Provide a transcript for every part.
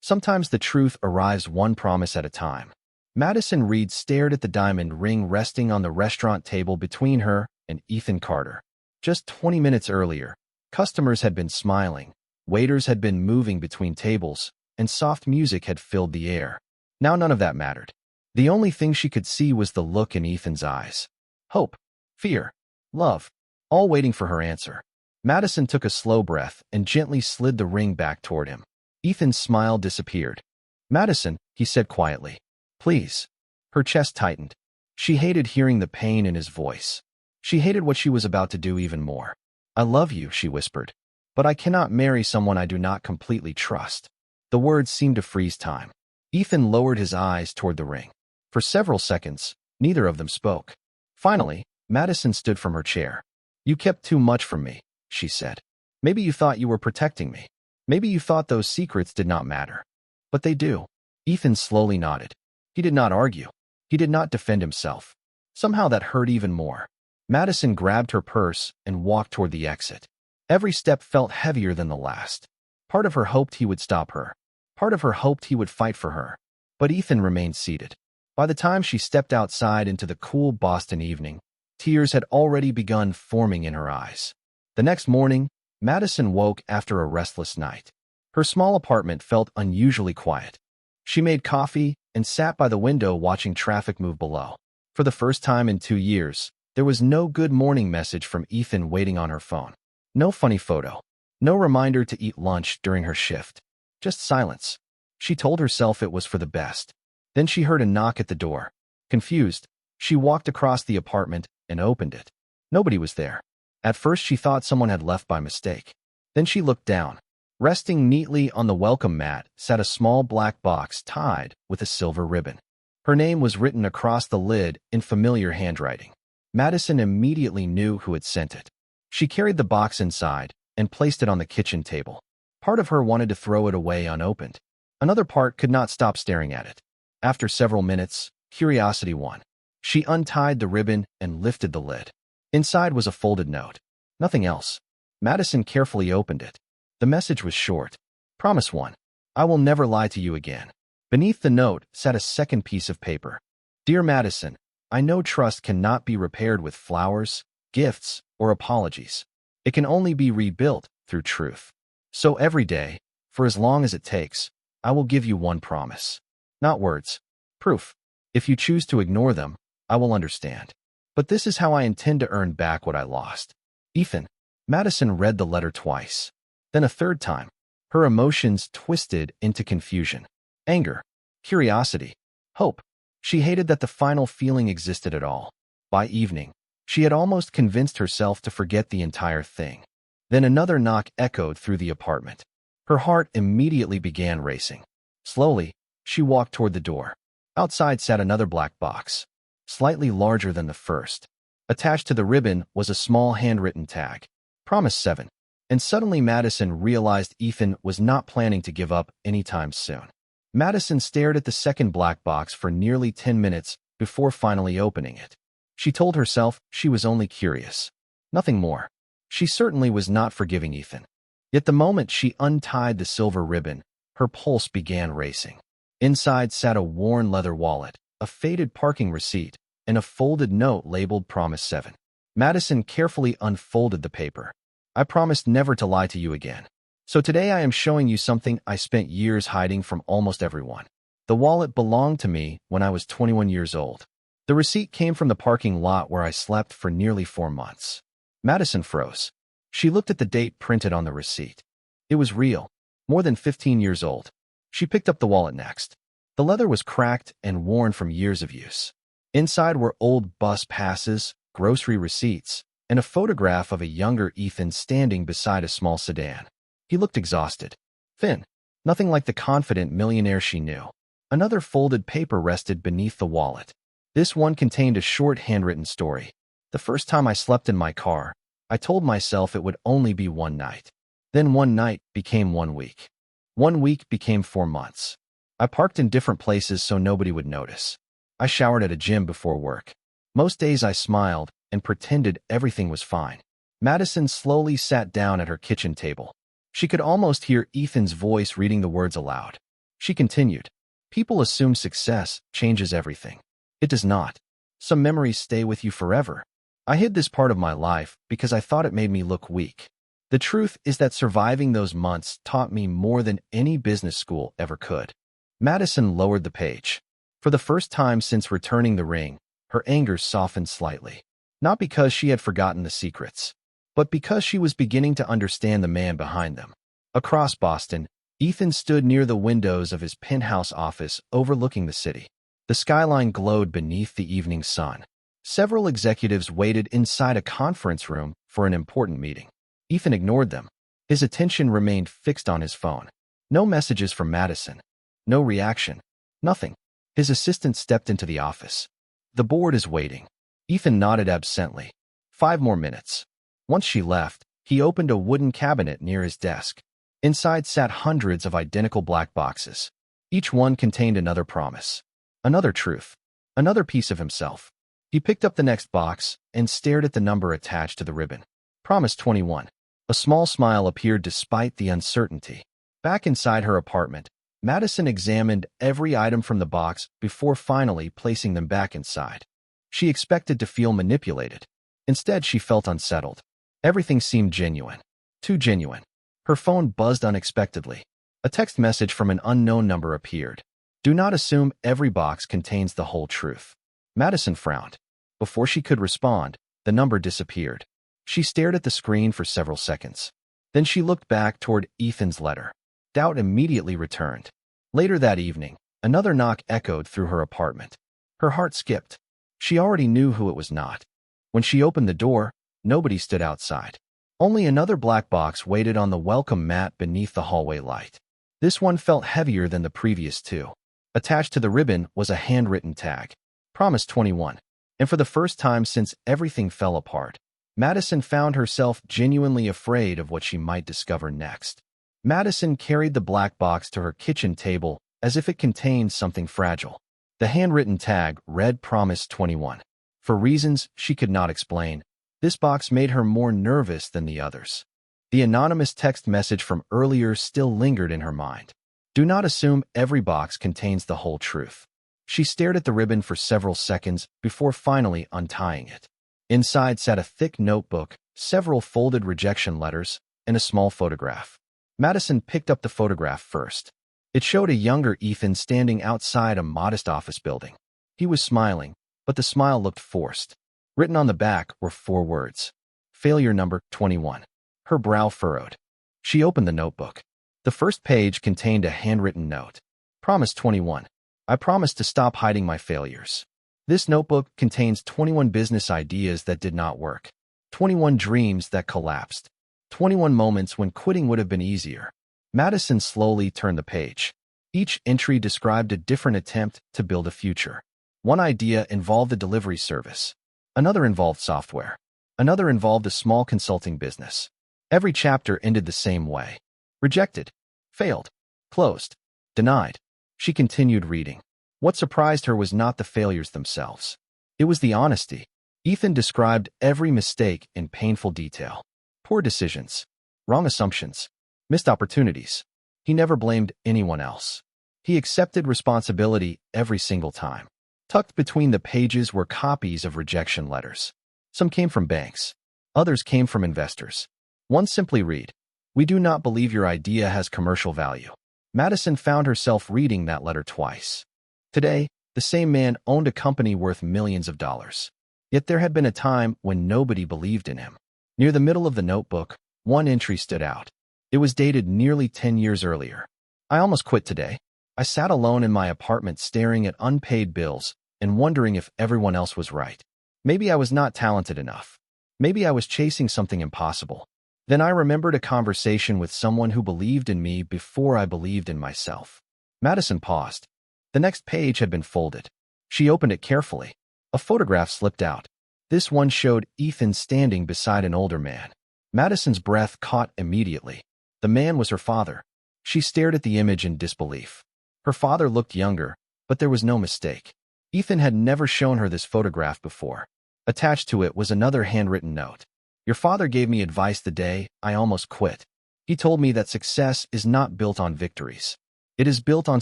Sometimes the truth arrives one promise at a time. Madison Reed stared at the diamond ring resting on the restaurant table between her and Ethan Carter. Just 20 minutes earlier, customers had been smiling, waiters had been moving between tables, and soft music had filled the air. Now none of that mattered. The only thing she could see was the look in Ethan's eyes. Hope, fear, love, all waiting for her answer. Madison took a slow breath and gently slid the ring back toward him. Ethan's smile disappeared. "Madison," he said quietly. "Please." Her chest tightened. She hated hearing the pain in his voice. She hated what she was about to do even more. "I love you," she whispered. "But I cannot marry someone I do not completely trust." The words seemed to freeze time. Ethan lowered his eyes toward the ring. For several seconds, neither of them spoke. Finally, Madison stood from her chair. "You kept too much from me," she said. "Maybe you thought you were protecting me. Maybe you thought those secrets did not matter. But they do." Ethan slowly nodded. He did not argue. He did not defend himself. Somehow that hurt even more. Madison grabbed her purse and walked toward the exit. Every step felt heavier than the last. Part of her hoped he would stop her. Part of her hoped he would fight for her. But Ethan remained seated. By the time she stepped outside into the cool Boston evening, tears had already begun forming in her eyes. The next morning, Madison woke after a restless night. Her small apartment felt unusually quiet. She made coffee and sat by the window watching traffic move below. For the first time in 2 years, there was no good morning message from Ethan waiting on her phone. No funny photo. No reminder to eat lunch during her shift. Just silence. She told herself it was for the best. Then she heard a knock at the door. Confused, she walked across the apartment and opened it. Nobody was there. At first she thought someone had left by mistake. Then she looked down. Resting neatly on the welcome mat sat a small black box tied with a silver ribbon. Her name was written across the lid in familiar handwriting. Madison immediately knew who had sent it. She carried the box inside and placed it on the kitchen table. Part of her wanted to throw it away unopened. Another part could not stop staring at it. After several minutes, curiosity won. She untied the ribbon and lifted the lid. Inside was a folded note. Nothing else. Madison carefully opened it. The message was short. "Promise one. I will never lie to you again." Beneath the note sat a second piece of paper. "Dear Madison, I know trust cannot be repaired with flowers, gifts, or apologies. It can only be rebuilt through truth. So every day, for as long as it takes, I will give you one promise. Not words. Proof. If you choose to ignore them, I will understand. But this is how I intend to earn back what I lost. Ethan." Madison read the letter twice. Then a third time. Her emotions twisted into confusion. Anger. Curiosity. Hope. She hated that the final feeling existed at all. By evening, she had almost convinced herself to forget the entire thing. Then another knock echoed through the apartment. Her heart immediately began racing. Slowly, she walked toward the door. Outside sat another black box, slightly larger than the first. Attached to the ribbon was a small handwritten tag. Promise 7. And suddenly Madison realized Ethan was not planning to give up anytime soon. Madison stared at the second black box for nearly 10 minutes before finally opening it. She told herself she was only curious. Nothing more. She certainly was not forgiving Ethan. Yet the moment she untied the silver ribbon, her pulse began racing. Inside sat a worn leather wallet, a faded parking receipt, and a folded note labeled Promise 7. Madison carefully unfolded the paper. "I promised never to lie to you again. So today I am showing you something I spent years hiding from almost everyone. The wallet belonged to me when I was 21 years old. The receipt came from the parking lot where I slept for nearly 4 months." Madison froze. She looked at the date printed on the receipt. It was real, more than 15 years old. She picked up the wallet next. The leather was cracked and worn from years of use. Inside were old bus passes, grocery receipts, and a photograph of a younger Ethan standing beside a small sedan. He looked exhausted, thin, nothing like the confident millionaire she knew. Another folded paper rested beneath the wallet. This one contained a short handwritten story. "The first time I slept in my car, I told myself it would only be one night. Then one night became 1 week. 1 week became 4 months. I parked in different places so nobody would notice. I showered at a gym before work. Most days I smiled and pretended everything was fine." Madison slowly sat down at her kitchen table. She could almost hear Ethan's voice reading the words aloud. She continued, "People assume success changes everything. It does not. Some memories stay with you forever. I hid this part of my life because I thought it made me look weak. The truth is that surviving those months taught me more than any business school ever could." Madison lowered the page. For the first time since returning the ring, her anger softened slightly. Not because she had forgotten the secrets, but because she was beginning to understand the man behind them. Across Boston, Ethan stood near the windows of his penthouse office overlooking the city. The skyline glowed beneath the evening sun. Several executives waited inside a conference room for an important meeting. Ethan ignored them. His attention remained fixed on his phone. No messages from Madison. No reaction. Nothing. His assistant stepped into the office. "The board is waiting." Ethan nodded absently. 5 more minutes. Once she left, he opened a wooden cabinet near his desk. Inside sat hundreds of identical black boxes. Each one contained another promise, another truth, another piece of himself. He picked up the next box and stared at the number attached to the ribbon. Promise 21. A small smile appeared despite the uncertainty. Back inside her apartment, Madison examined every item from the box before finally placing them back inside. She expected to feel manipulated. Instead, she felt unsettled. Everything seemed genuine. Too genuine. Her phone buzzed unexpectedly. A text message from an unknown number appeared. "Do not assume every box contains the whole truth." Madison frowned. Before she could respond, the number disappeared. She stared at the screen for several seconds. Then she looked back toward Ethan's letter. Doubt immediately returned. Later that evening, another knock echoed through her apartment. Her heart skipped. She already knew who it was not. When she opened the door, nobody stood outside. Only another black box waited on the welcome mat beneath the hallway light. This one felt heavier than the previous 2. Attached to the ribbon was a handwritten tag. Promise 21. And for the first time since everything fell apart, Madison found herself genuinely afraid of what she might discover next. Madison carried the black box to her kitchen table as if it contained something fragile. The handwritten tag read Promise 21. For reasons she could not explain, this box made her more nervous than the others. The anonymous text message from earlier still lingered in her mind. Do not assume every box contains the whole truth. She stared at the ribbon for several seconds before finally untying it. Inside sat a thick notebook, several folded rejection letters, and a small photograph. Madison picked up the photograph first. It showed a younger Ethan standing outside a modest office building. He was smiling, but the smile looked forced. Written on the back were 4 words. Failure number 21. Her brow furrowed. She opened the notebook. The first page contained a handwritten note. Promise 21. I promise to stop hiding my failures. This notebook contains 21 business ideas that did not work. 21 dreams that collapsed. 21 moments when quitting would have been easier. Madison slowly turned the page. Each entry described a different attempt to build a future. One idea involved a delivery service. Another involved software. Another involved a small consulting business. Every chapter ended the same way. Rejected. Failed. Closed. Denied. She continued reading. What surprised her was not the failures themselves. It was the honesty. Ethan described every mistake in painful detail. Poor decisions. Wrong assumptions. Missed opportunities. He never blamed anyone else. He accepted responsibility every single time. Tucked between the pages were copies of rejection letters. Some came from banks. Others came from investors. One simply read, "We do not believe your idea has commercial value." Madison found herself reading that letter twice. Today, the same man owned a company worth millions of dollars. Yet there had been a time when nobody believed in him. Near the middle of the notebook, one entry stood out. It was dated nearly 10 years earlier. I almost quit today. I sat alone in my apartment staring at unpaid bills and wondering if everyone else was right. Maybe I was not talented enough. Maybe I was chasing something impossible. Then I remembered a conversation with someone who believed in me before I believed in myself. Madison paused. The next page had been folded. She opened it carefully. A photograph slipped out. This one showed Ethan standing beside an older man. Madison's breath caught immediately. The man was her father. She stared at the image in disbelief. Her father looked younger, but there was no mistake. Ethan had never shown her this photograph before. Attached to it was another handwritten note. Your father gave me advice the day I almost quit. He told me that success is not built on victories. It is built on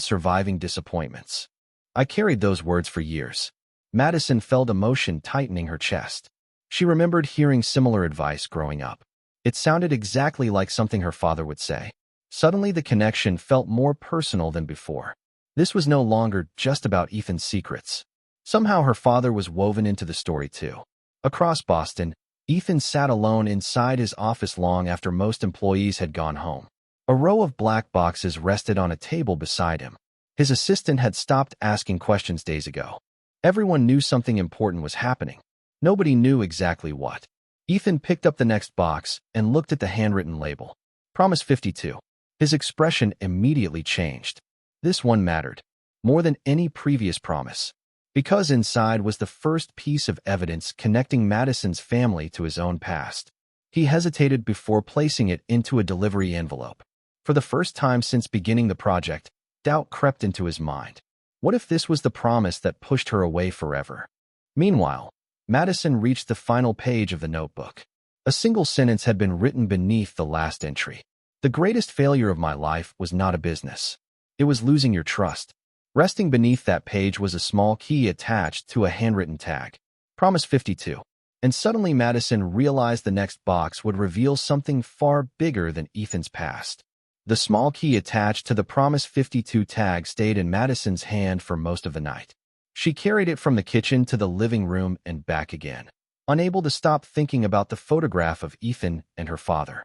surviving disappointments. I carried those words for years. Madison felt emotion tightening her chest. She remembered hearing similar advice growing up. It sounded exactly like something her father would say. Suddenly, the connection felt more personal than before. This was no longer just about Ethan's secrets. Somehow her father was woven into the story too. Across Boston, Ethan sat alone inside his office long after most employees had gone home. A row of black boxes rested on a table beside him. His assistant had stopped asking questions days ago. Everyone knew something important was happening. Nobody knew exactly what. Ethan picked up the next box and looked at the handwritten label. Promise 52. His expression immediately changed. This one mattered, more than any previous promise, because inside was the first piece of evidence connecting Madison's family to his own past. He hesitated before placing it into a delivery envelope. For the first time since beginning the project, doubt crept into his mind. What if this was the promise that pushed her away forever? Meanwhile, Madison reached the final page of the notebook. A single sentence had been written beneath the last entry. The greatest failure of my life was not a business. It was losing your trust. Resting beneath that page was a small key attached to a handwritten tag. Promise 52. And suddenly Madison realized the next box would reveal something far bigger than Ethan's past. The small key attached to the Promise 52 tag stayed in Madison's hand for most of the night. She carried it from the kitchen to the living room and back again, unable to stop thinking about the photograph of Ethan and her father.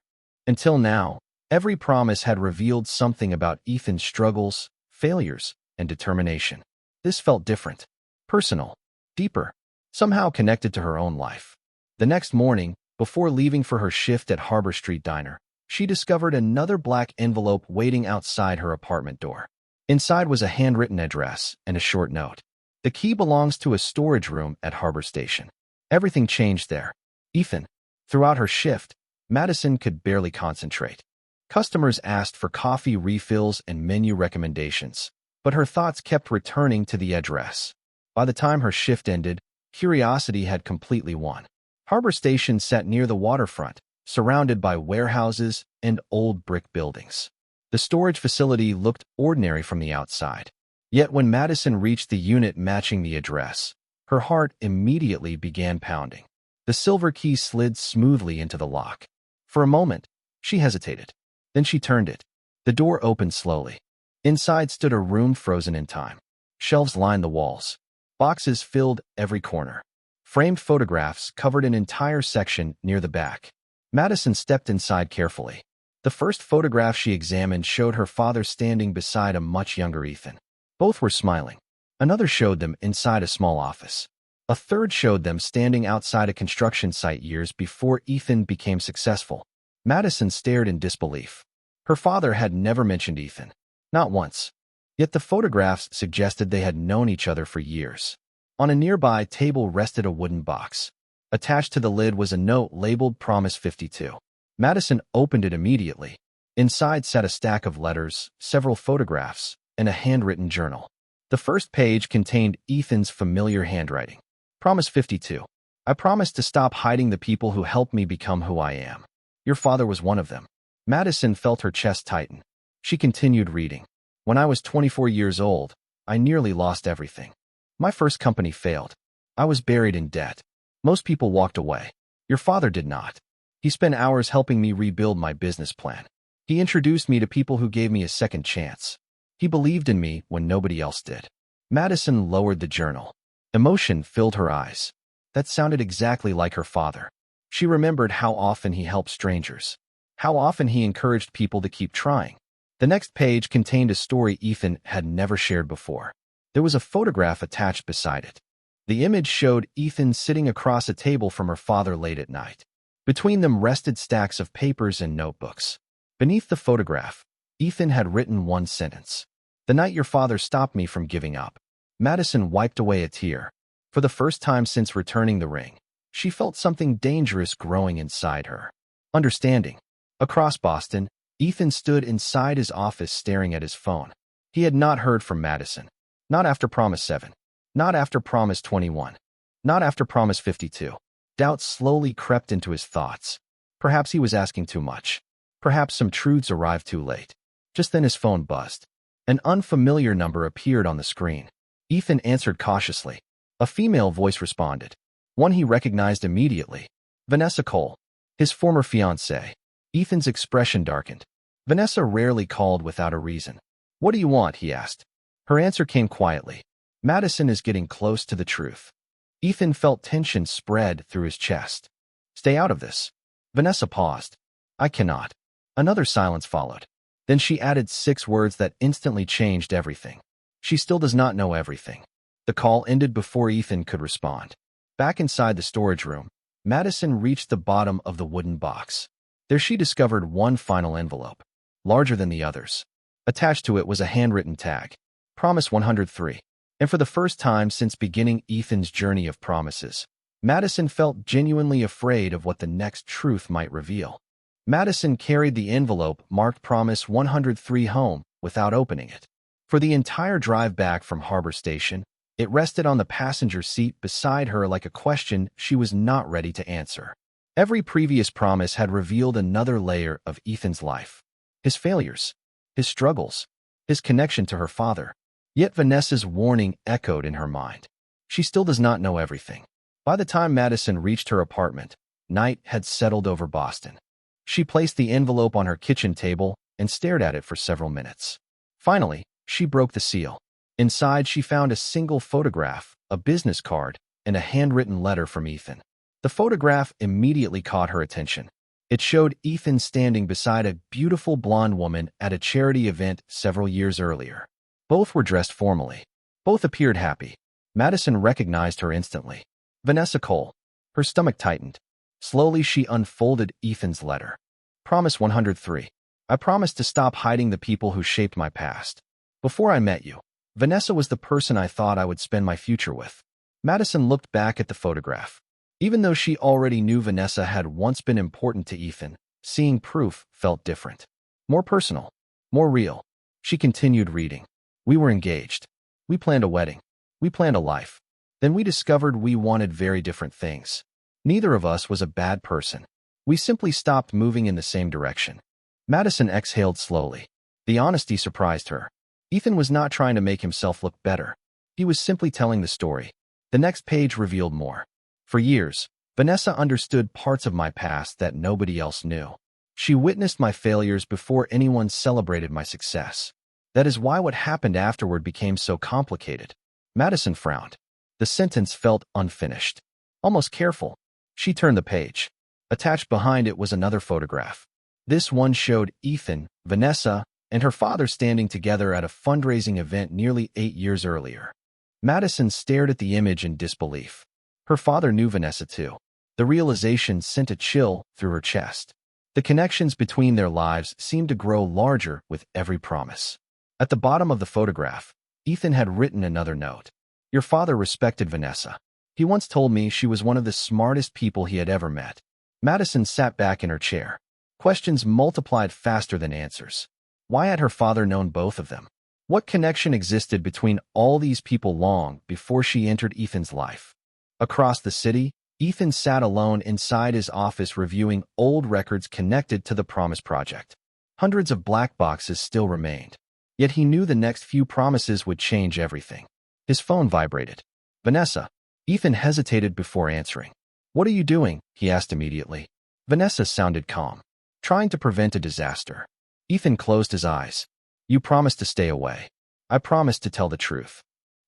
Until now, every promise had revealed something about Ethan's struggles, failures, and determination. This felt different, personal, deeper, somehow connected to her own life. The next morning, before leaving for her shift at Harbor Street Diner, she discovered another black envelope waiting outside her apartment door. Inside was a handwritten address and a short note. The key belongs to a storage room at Harbor Station. Everything changed there. Ethan. Throughout her shift, Madison could barely concentrate. Customers asked for coffee refills and menu recommendations, but her thoughts kept returning to the address. By the time her shift ended, curiosity had completely won. Harbor Station sat near the waterfront, surrounded by warehouses and old brick buildings. The storage facility looked ordinary from the outside. Yet when Madison reached the unit matching the address, her heart immediately began pounding. The silver key slid smoothly into the lock. For a moment, she hesitated. Then she turned it. The door opened slowly. Inside stood a room frozen in time. Shelves lined the walls. Boxes filled every corner. Framed photographs covered an entire section near the back. Madison stepped inside carefully. The first photograph she examined showed her father standing beside a much younger Ethan. Both were smiling. Another showed them inside a small office. A third showed them standing outside a construction site years before Ethan became successful. Madison stared in disbelief. Her father had never mentioned Ethan. Not once. Yet the photographs suggested they had known each other for years. On a nearby table rested a wooden box. Attached to the lid was a note labeled Promise 52. Madison opened it immediately. Inside sat a stack of letters, several photographs, and a handwritten journal. The first page contained Ethan's familiar handwriting. Promise 52. I promise to stop hiding the people who helped me become who I am. Your father was one of them. Madison felt her chest tighten. She continued reading. When I was 24 years old, I nearly lost everything. My first company failed. I was buried in debt. Most people walked away. Your father did not. He spent hours helping me rebuild my business plan. He introduced me to people who gave me a second chance. He believed in me when nobody else did. Madison lowered the journal. Emotion filled her eyes. That sounded exactly like her father. She remembered how often he helped strangers. How often he encouraged people to keep trying. The next page contained a story Ethan had never shared before. There was a photograph attached beside it. The image showed Ethan sitting across a table from her father late at night. Between them rested stacks of papers and notebooks. Beneath the photograph, Ethan had written one sentence. The night your father stopped me from giving up. Madison wiped away a tear. For the first time since returning the ring, she felt something dangerous growing inside her. Understanding. Across Boston, Ethan stood inside his office staring at his phone. He had not heard from Madison. Not after Promise 7. Not after Promise 21. Not after Promise 52. Doubt slowly crept into his thoughts. Perhaps he was asking too much. Perhaps some truths arrived too late. Just then his phone buzzed. An unfamiliar number appeared on the screen. Ethan answered cautiously. A female voice responded, one he recognized immediately. Vanessa Cole, his former fiancée. Ethan's expression darkened. Vanessa rarely called without a reason. What do you want? He asked. Her answer came quietly. Madison is getting close to the truth. Ethan felt tension spread through his chest. Stay out of this. Vanessa paused. I cannot. Another silence followed. Then she added 6 words that instantly changed everything. She still does not know everything. The call ended before Ethan could respond. Back inside the storage room, Madison reached the bottom of the wooden box. There she discovered one final envelope, larger than the others. Attached to it was a handwritten tag, Promise 103. And for the first time since beginning Ethan's journey of promises, Madison felt genuinely afraid of what the next truth might reveal. Madison carried the envelope marked Promise 103 home without opening it. For the entire drive back from Harbor Station, it rested on the passenger seat beside her like a question she was not ready to answer. Every previous promise had revealed another layer of Ethan's life. His failures, his struggles, his connection to her father. Yet Vanessa's warning echoed in her mind. She still does not know everything. By the time Madison reached her apartment, night had settled over Boston. She placed the envelope on her kitchen table and stared at it for several minutes. Finally, she broke the seal. Inside, she found a single photograph, a business card, and a handwritten letter from Ethan. The photograph immediately caught her attention. It showed Ethan standing beside a beautiful blonde woman at a charity event several years earlier. Both were dressed formally. Both appeared happy. Madison recognized her instantly. Vanessa Cole. Her stomach tightened. Slowly, she unfolded Ethan's letter. Promise 103. I promised to stop hiding the people who shaped my past. Before I met you, Vanessa was the person I thought I would spend my future with. Madison looked back at the photograph. Even though she already knew Vanessa had once been important to Ethan, seeing proof felt different. More personal. More real. She continued reading. We were engaged. We planned a wedding. We planned a life. Then we discovered we wanted very different things. Neither of us was a bad person. We simply stopped moving in the same direction. Madison exhaled slowly. The honesty surprised her. Ethan was not trying to make himself look better. He was simply telling the story. The next page revealed more. For years, Vanessa understood parts of my past that nobody else knew. She witnessed my failures before anyone celebrated my success. That is why what happened afterward became so complicated. Madison frowned. The sentence felt unfinished. Almost careful. She turned the page. Attached behind it was another photograph. This one showed Ethan, Vanessa, and her father standing together at a fundraising event nearly 8 years earlier. Madison stared at the image in disbelief. Her father knew Vanessa too. The realization sent a chill through her chest. The connections between their lives seemed to grow larger with every promise. At the bottom of the photograph, Ethan had written another note. Your father respected Vanessa. He once told me she was one of the smartest people he had ever met. Madison sat back in her chair. Questions multiplied faster than answers. Why had her father known both of them? What connection existed between all these people long before she entered Ethan's life? Across the city, Ethan sat alone inside his office reviewing old records connected to the Promise Project. Hundreds of black boxes still remained. Yet he knew the next few promises would change everything. His phone vibrated. Vanessa. Ethan hesitated before answering. What are you doing? He asked immediately. Vanessa sounded calm, trying to prevent a disaster. Ethan closed his eyes. You promised to stay away. I promised to tell the truth.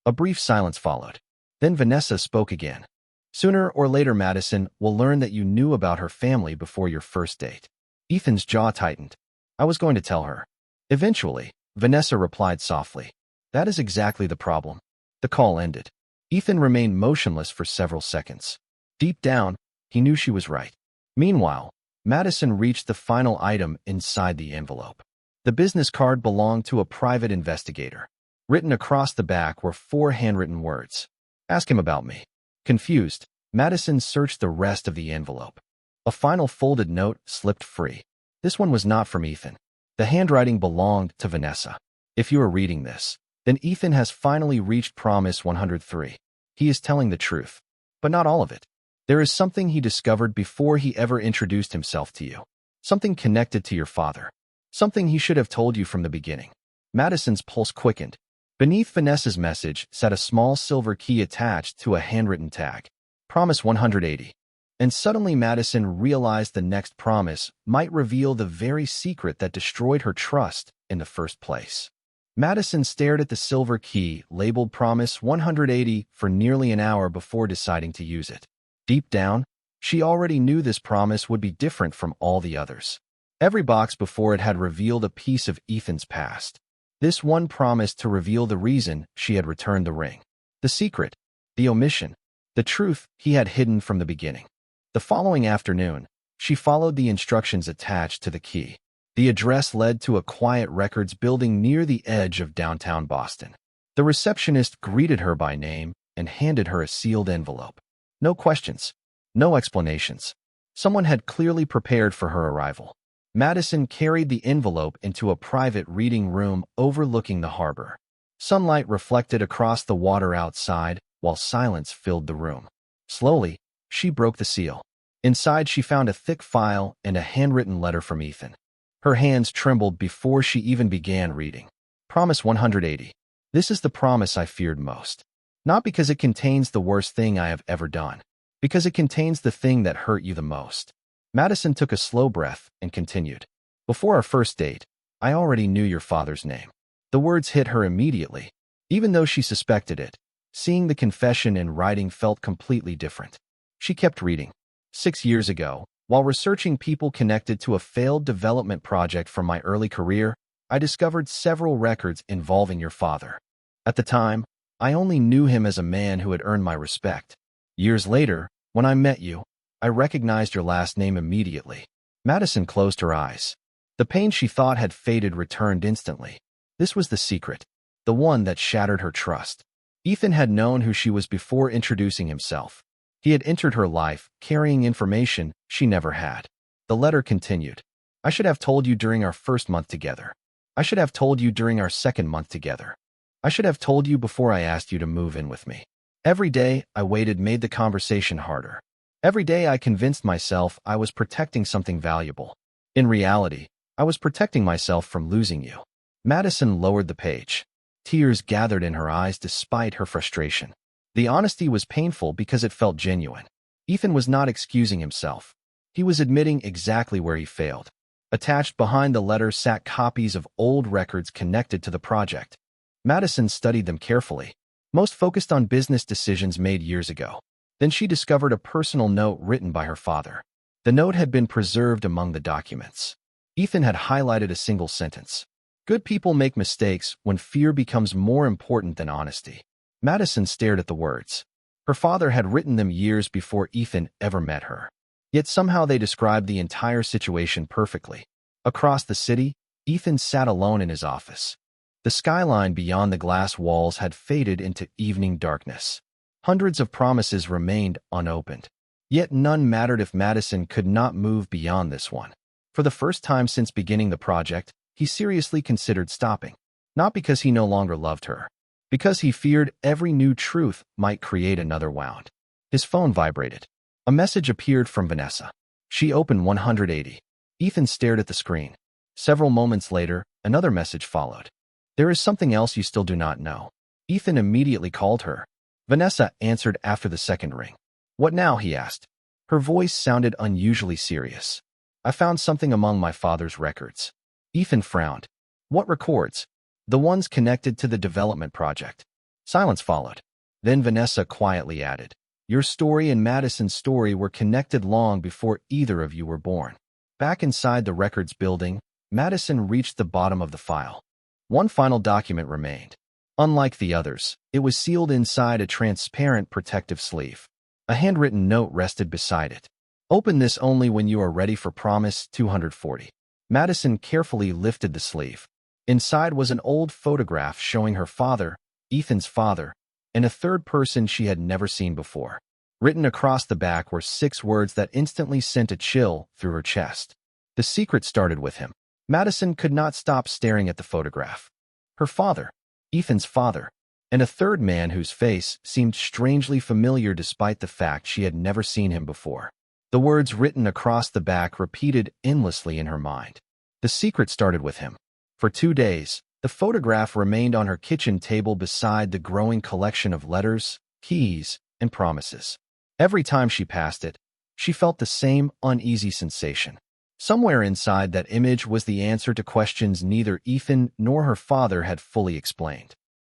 A brief silence followed. Then Vanessa spoke again. Sooner or later, Madison will learn that you knew about her family before your first date. Ethan's jaw tightened. I was going to tell her. Eventually, Vanessa replied softly. That is exactly the problem. The call ended. Ethan remained motionless for several seconds. Deep down, he knew she was right. Meanwhile, Madison reached the final item inside the envelope. The business card belonged to a private investigator. Written across the back were 4 handwritten words. Ask him about me. Confused, Madison searched the rest of the envelope. A final folded note slipped free. This one was not from Ethan. The handwriting belonged to Vanessa. If you are reading this, then Ethan has finally reached Promise 103. He is telling the truth. But not all of it. There is something he discovered before he ever introduced himself to you. Something connected to your father. Something he should have told you from the beginning. Madison's pulse quickened. Beneath Vanessa's message sat a small silver key attached to a handwritten tag. Promise 180. And suddenly Madison realized the next promise might reveal the very secret that destroyed her trust in the first place. Madison stared at the silver key labeled Promise 180 for nearly an hour before deciding to use it. Deep down, she already knew this promise would be different from all the others. Every box before it had revealed a piece of Ethan's past. This one promised to reveal the reason she had returned the ring. The secret, the omission, the truth he had hidden from the beginning. The following afternoon, she followed the instructions attached to the key. The address led to a quiet records building near the edge of downtown Boston. The receptionist greeted her by name and handed her a sealed envelope. No questions, no explanations. Someone had clearly prepared for her arrival. Madison carried the envelope into a private reading room overlooking the harbor. Sunlight reflected across the water outside, while silence filled the room. Slowly, she broke the seal. Inside, she found a thick file and a handwritten letter from Ethan. Her hands trembled before she even began reading. Promise 180. This is the promise I feared most. Not because it contains the worst thing I have ever done, because it contains the thing that hurt you the most. Madison took a slow breath and continued. Before our first date, I already knew your father's name. The words hit her immediately, even though she suspected it. Seeing the confession in writing felt completely different. She kept reading. 6 years ago, while researching people connected to a failed development project from my early career, I discovered several records involving your father. At the time, I only knew him as a man who had earned my respect. Years later, when I met you, I recognized your last name immediately. Madison closed her eyes. The pain she thought had faded returned instantly. This was the secret, the one that shattered her trust. Ethan had known who she was before introducing himself. He had entered her life, carrying information she never had. The letter continued. I should have told you during our first month together. I should have told you during our second month together. I should have told you before I asked you to move in with me. Every day I waited made the conversation harder. Every day I convinced myself I was protecting something valuable. In reality, I was protecting myself from losing you. Madison lowered the page. Tears gathered in her eyes despite her frustration. The honesty was painful because it felt genuine. Ethan was not excusing himself. He was admitting exactly where he failed. Attached behind the letter sat copies of old records connected to the project. Madison studied them carefully, most focused on business decisions made years ago. Then she discovered a personal note written by her father. The note had been preserved among the documents. Ethan had highlighted a single sentence. Good people make mistakes when fear becomes more important than honesty. Madison stared at the words. Her father had written them years before Ethan ever met her. Yet somehow they described the entire situation perfectly. Across the city, Ethan sat alone in his office. The skyline beyond the glass walls had faded into evening darkness. Hundreds of promises remained unopened. Yet none mattered if Madison could not move beyond this one. For the first time since beginning the project, he seriously considered stopping. Not because he no longer loved her, because he feared every new truth might create another wound. His phone vibrated. A message appeared from Vanessa. She opened 180. Ethan stared at the screen. Several moments later, another message followed. There is something else you still do not know. Ethan immediately called her. Vanessa answered after the second ring. What now? He asked. Her voice sounded unusually serious. I found something among my father's records. Ethan frowned. What records? The ones connected to the development project. Silence followed. Then Vanessa quietly added, your story and Madison's story were connected long before either of you were born. Back inside the records building, Madison reached the bottom of the file. One final document remained. Unlike the others, it was sealed inside a transparent protective sleeve. A handwritten note rested beside it. Open this only when you are ready for Promise 240. Madison carefully lifted the sleeve. Inside was an old photograph showing her father, Ethan's father, and a third person she had never seen before. Written across the back were 6 words that instantly sent a chill through her chest. The secret started with him. Madison could not stop staring at the photograph. Her father, Ethan's father, and a third man whose face seemed strangely familiar despite the fact she had never seen him before. The words written across the back repeated endlessly in her mind. The secret started with him. For 2 days, The photograph remained on her kitchen table beside the growing collection of letters, keys, and promises. Every time she passed it, she felt the same uneasy sensation. Somewhere inside that image was the answer to questions neither Ethan nor her father had fully explained.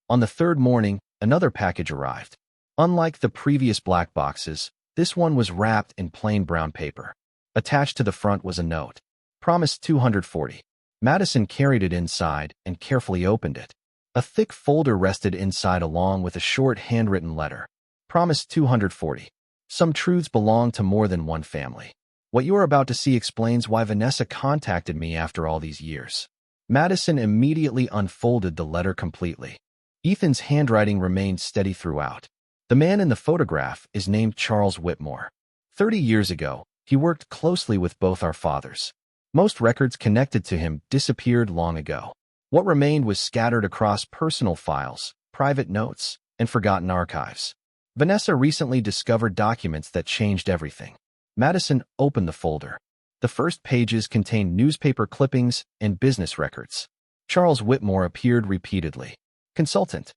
On the third morning, another package arrived. Unlike the previous black boxes, this one was wrapped in plain brown paper. Attached to the front was a note. Promised 240. Madison carried it inside and carefully opened it. A thick folder rested inside along with a short handwritten letter. Promised 240. Some truths belong to more than one family. What you are about to see explains why Vanessa contacted me after all these years. Madison immediately unfolded the letter completely. Ethan's handwriting remained steady throughout. The man in the photograph is named Charles Whitmore. 30 years ago, he worked closely with both our fathers. Most records connected to him disappeared long ago. What remained was scattered across personal files, private notes, and forgotten archives. Vanessa recently discovered documents that changed everything. Madison opened the folder. The first pages contained newspaper clippings and business records. Charles Whitmore appeared repeatedly. Consultant,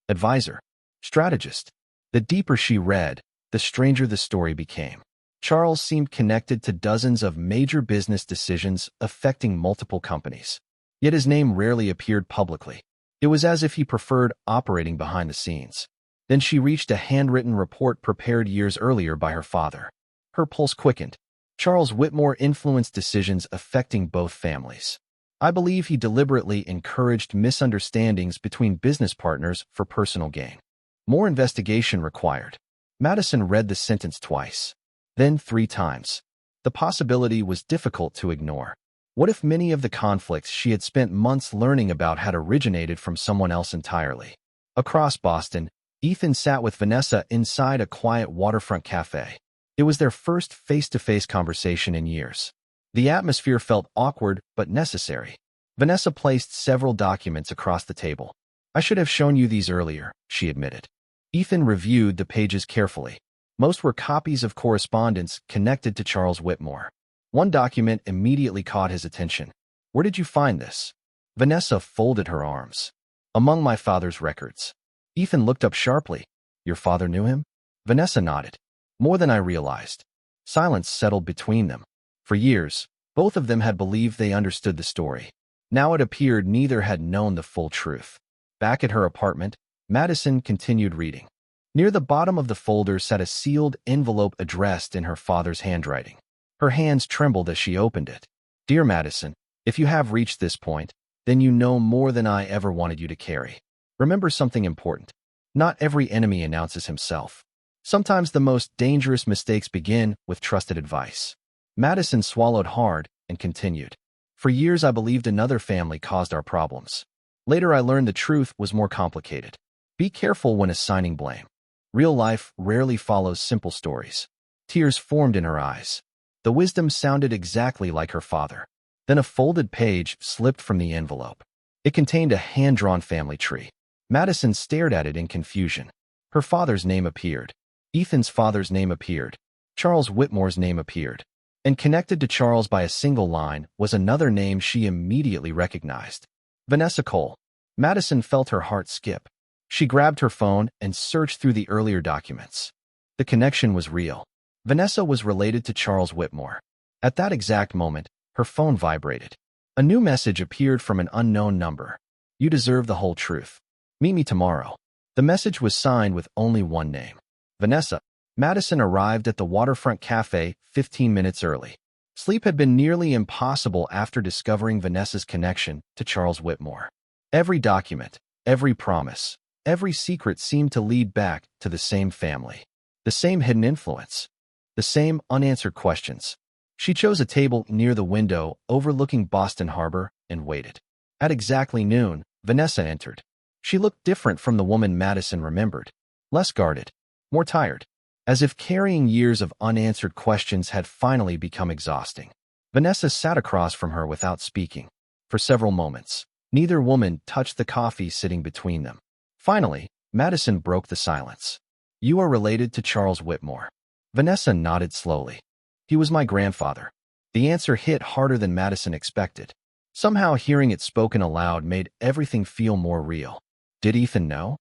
advisor, strategist. The deeper she read, the stranger the story became. Charles seemed connected to dozens of major business decisions affecting multiple companies. Yet his name rarely appeared publicly. It was as if he preferred operating behind the scenes. Then she reached a handwritten report prepared years earlier by her father. Her pulse quickened. Charles Whitmore influenced decisions affecting both families. I believe he deliberately encouraged misunderstandings between business partners for personal gain. More investigation required. Madison read the sentence twice, then 3 times. The possibility was difficult to ignore. What if many of the conflicts she had spent months learning about had originated from someone else entirely? Across Boston, Ethan sat with Vanessa inside a quiet waterfront cafe. It was their first face-to-face conversation in years. The atmosphere felt awkward but necessary. Vanessa placed several documents across the table. I should have shown you these earlier, she admitted. Ethan reviewed the pages carefully. Most were copies of correspondence connected to Charles Whitmore. One document immediately caught his attention. Where did you find this? Vanessa folded her arms. Among my father's records. Ethan looked up sharply. Your father knew him? Vanessa nodded. More than I realized. Silence settled between them. For years, both of them had believed they understood the story. Now it appeared neither had known the full truth. Back at her apartment, Madison continued reading. Near the bottom of the folder sat a sealed envelope addressed in her father's handwriting. Her hands trembled as she opened it. Dear Madison, if you have reached this point, then you know more than I ever wanted you to carry. Remember something important. Not every enemy announces himself. Sometimes the most dangerous mistakes begin with trusted advice. Madison swallowed hard and continued. For years I believed another family caused our problems. Later I learned the truth was more complicated. Be careful when assigning blame. Real life rarely follows simple stories. Tears formed in her eyes. The wisdom sounded exactly like her father. Then a folded page slipped from the envelope. It contained a hand-drawn family tree. Madison stared at it in confusion. Her father's name appeared. Ethan's father's name appeared. Charles Whitmore's name appeared. And connected to Charles by a single line was another name she immediately recognized. Vanessa Cole. Madison felt her heart skip. She grabbed her phone and searched through the earlier documents. The connection was real. Vanessa was related to Charles Whitmore. At that exact moment, her phone vibrated. A new message appeared from an unknown number. You deserve the whole truth. Meet me tomorrow. The message was signed with only one name. Vanessa. Madison arrived at the waterfront cafe 15 minutes early. Sleep had been nearly impossible after discovering Vanessa's connection to Charles Whitmore. Every document, every promise, every secret seemed to lead back to the same family. The same hidden influence. The same unanswered questions. She chose a table near the window overlooking Boston Harbor and waited. At exactly noon, Vanessa entered. She looked different from the woman Madison remembered. Less guarded. More tired. As if carrying years of unanswered questions had finally become exhausting. Vanessa sat across from her without speaking. For several moments, neither woman touched the coffee sitting between them. Finally, Madison broke the silence. You are related to Charles Whitmore. Vanessa nodded slowly. He was my grandfather. The answer hit harder than Madison expected. Somehow hearing it spoken aloud made everything feel more real. Did Ethan know?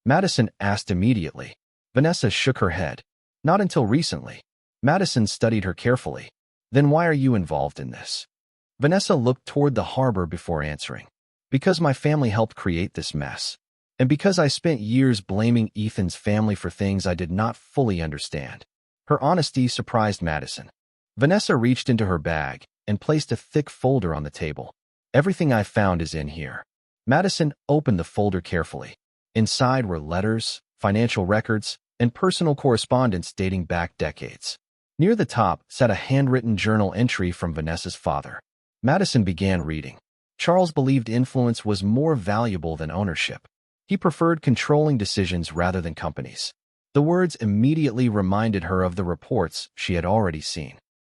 Madison asked immediately. Vanessa shook her head. Not until recently. Madison studied her carefully. Then why are you involved in this? Vanessa looked toward the harbor before answering. Because my family helped create this mess. And because I spent years blaming Ethan's family for things I did not fully understand. Her honesty surprised Madison. Vanessa reached into her bag and placed a thick folder on the table. Everything I found is in here. Madison opened the folder carefully. Inside were letters, financial records, and personal correspondence dating back decades. Near the top sat a handwritten journal entry from Vanessa's father. Madison began reading. Charles believed influence was more valuable than ownership. He preferred controlling decisions rather than companies. The words immediately reminded her of the reports she had already seen.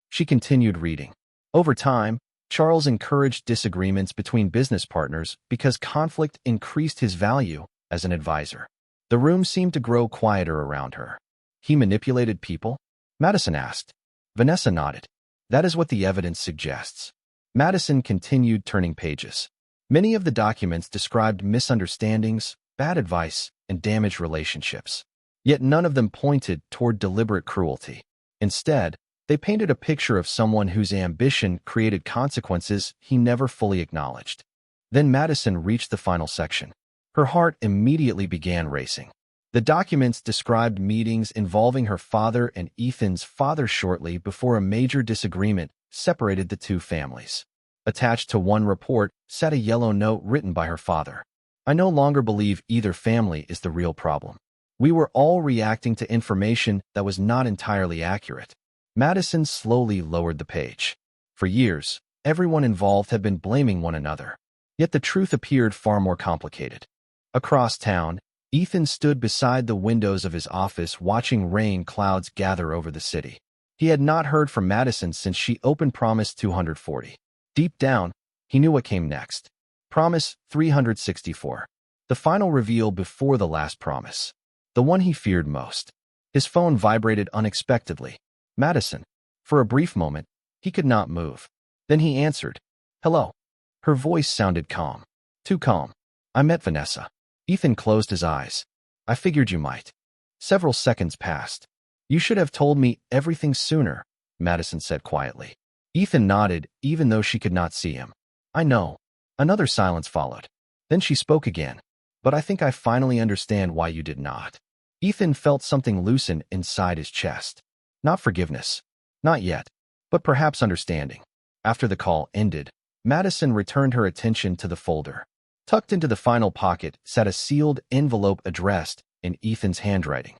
She continued reading. Over time, Charles encouraged disagreements between business partners because conflict increased his value as an advisor. The room seemed to grow quieter around her. He manipulated people? Madison asked. Vanessa nodded. That is what the evidence suggests. Madison continued turning pages. Many of the documents described misunderstandings, bad advice, and damaged relationships. Yet none of them pointed toward deliberate cruelty. Instead, they painted a picture of someone whose ambition created consequences he never fully acknowledged. Then Madison reached the final section. Her heart immediately began racing. The documents described meetings involving her father and Ethan's father shortly before a major disagreement separated the two families. Attached to one report sat a yellow note written by her father. I no longer believe either family is the real problem. We were all reacting to information that was not entirely accurate. Madison slowly lowered the page. For years, everyone involved had been blaming one another. Yet the truth appeared far more complicated. Across town, Ethan stood beside the windows of his office watching rain clouds gather over the city. He had not heard from Madison since she opened Promise 240. Deep down, he knew what came next. Promise 364. The final reveal before the last promise. The one he feared most. His phone vibrated unexpectedly. Madison. For a brief moment, he could not move. Then he answered. Hello. Her voice sounded calm. Too calm. I met Vanessa. Ethan closed his eyes. I figured you might. Several seconds passed. You should have told me everything sooner, Madison said quietly. Ethan nodded, even though she could not see him. I know. Another silence followed. Then she spoke again. But I think I finally understand why you did not. Ethan felt something loosen inside his chest. Not forgiveness. Not yet. But perhaps understanding. After the call ended, Madison returned her attention to the folder. Tucked into the final pocket sat a sealed envelope addressed in Ethan's handwriting.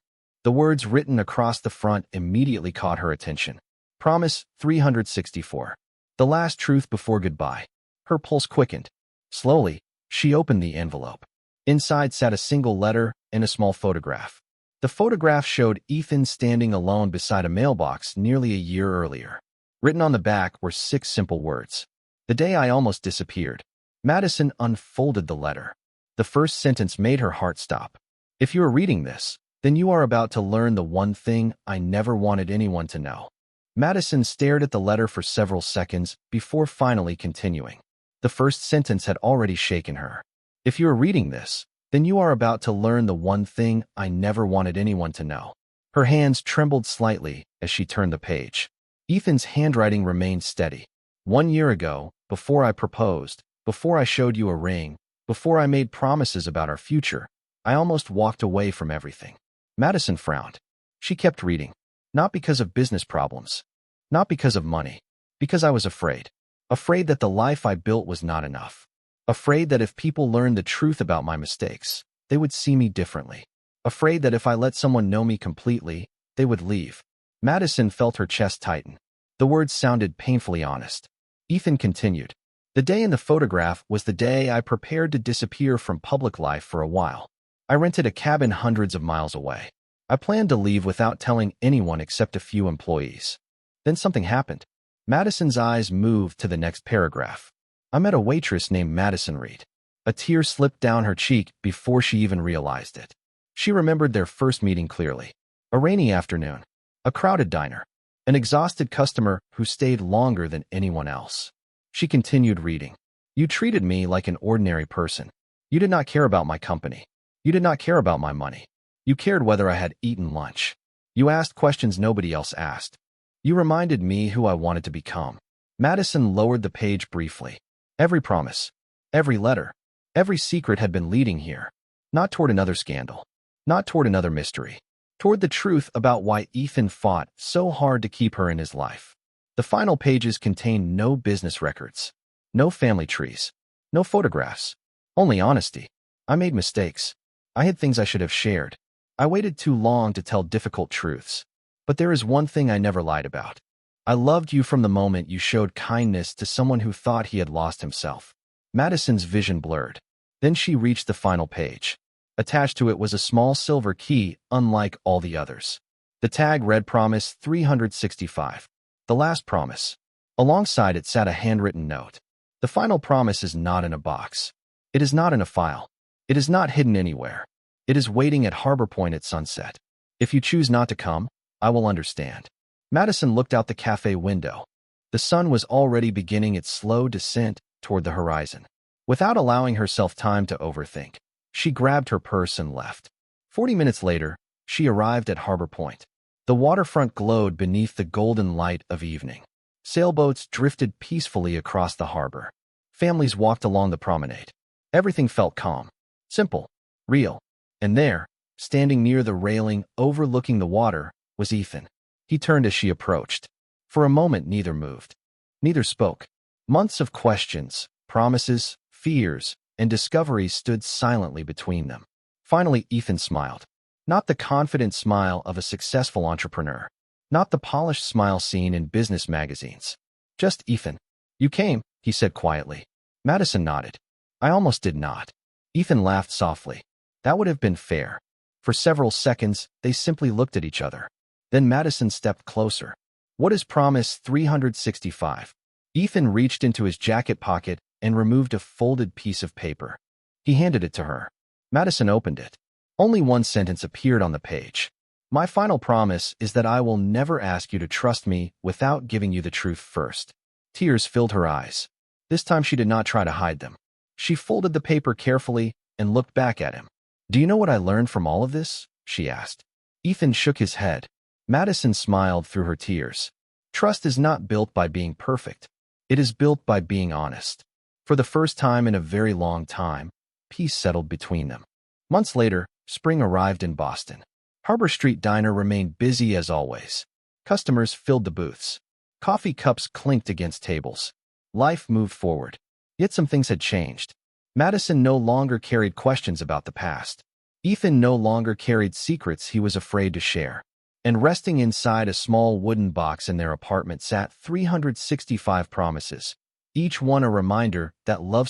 The words written across the front immediately caught her attention. Promise 364. The last truth before goodbye. Her pulse quickened. Slowly, she opened the envelope. Inside sat a single letter and a small photograph. The photograph showed Ethan standing alone beside a mailbox nearly a year earlier. Written on the back were 6 simple words. The day I almost disappeared. Madison unfolded the letter. The first sentence made her heart stop. If you are reading this, then you are about to learn the one thing I never wanted anyone to know. Madison stared at the letter for several seconds before finally continuing. The first sentence had already shaken her. If you are reading this, then you are about to learn the one thing I never wanted anyone to know. Her hands trembled slightly as she turned the page. Ethan's handwriting remained steady. 1 year ago, before I proposed, before I showed you a ring, before I made promises about our future, I almost walked away from everything. Madison frowned. She kept reading. Not because of business problems. Not because of money. Because I was afraid. Afraid that the life I built was not enough. Afraid that if people learned the truth about my mistakes, they would see me differently. Afraid that if I let someone know me completely, they would leave. Madison felt her chest tighten. The words sounded painfully honest. Ethan continued. The day in the photograph was the day I prepared to disappear from public life for a while. I rented a cabin hundreds of miles away. I planned to leave without telling anyone except a few employees. Then something happened. Madison's eyes moved to the next paragraph. I met a waitress named Madison Reed. A tear slipped down her cheek before she even realized it. She remembered their first meeting clearly. A rainy afternoon. A crowded diner. An exhausted customer who stayed longer than anyone else. She continued reading. You treated me like an ordinary person. You did not care about my company. You did not care about my money. You cared whether I had eaten lunch. You asked questions nobody else asked. You reminded me who I wanted to become. Madison lowered the page briefly. Every promise, every letter, every secret had been leading here. Not toward another scandal. Not toward another mystery. Toward the truth about why Ethan fought so hard to keep her in his life. The final pages contained no business records. No family trees. No photographs. Only honesty. I made mistakes. I hid things I should have shared. I waited too long to tell difficult truths. But there is one thing I never lied about. I loved you from the moment you showed kindness to someone who thought he had lost himself. Madison's vision blurred. Then she reached the final page. Attached to it was a small silver key, unlike all the others. The tag read Promise 365. The last promise. Alongside it sat a handwritten note. The final promise is not in a box. It is not in a file. It is not hidden anywhere. It is waiting at Harbor Point at sunset. If you choose not to come, I will understand. Madison looked out the cafe window. The sun was already beginning its slow descent toward the horizon. Without allowing herself time to overthink, she grabbed her purse and left. 40 minutes later, she arrived at Harbor Point. The waterfront glowed beneath the golden light of evening. Sailboats drifted peacefully across the harbor. Families walked along the promenade. Everything felt calm, simple, real. And there, standing near the railing overlooking the water, was Ethan. He turned as she approached. For a moment, neither moved. Neither spoke. Months of questions, promises, fears, and discoveries stood silently between them. Finally, Ethan smiled. Not the confident smile of a successful entrepreneur. Not the polished smile seen in business magazines. Just Ethan. You came, he said quietly. Madison nodded. I almost did not. Ethan laughed softly. That would have been fair. For several seconds, they simply looked at each other. Then Madison stepped closer. What is Promise 365? Ethan reached into his jacket pocket and removed a folded piece of paper. He handed it to her. Madison opened it. Only one sentence appeared on the page. My final promise is that I will never ask you to trust me without giving you the truth first. Tears filled her eyes. This time she did not try to hide them. She folded the paper carefully and looked back at him. Do you know what I learned from all of this? She asked. Ethan shook his head. Madison smiled through her tears. Trust is not built by being perfect. It is built by being honest. For the first time in a very long time, peace settled between them. Months later, spring arrived in Boston. Harbor Street Diner remained busy as always. Customers filled the booths. Coffee cups clinked against tables. Life moved forward. Yet some things had changed. Madison no longer carried questions about the past. Ethan no longer carried secrets he was afraid to share. And resting inside a small wooden box in their apartment sat 365 promises, each one a reminder that love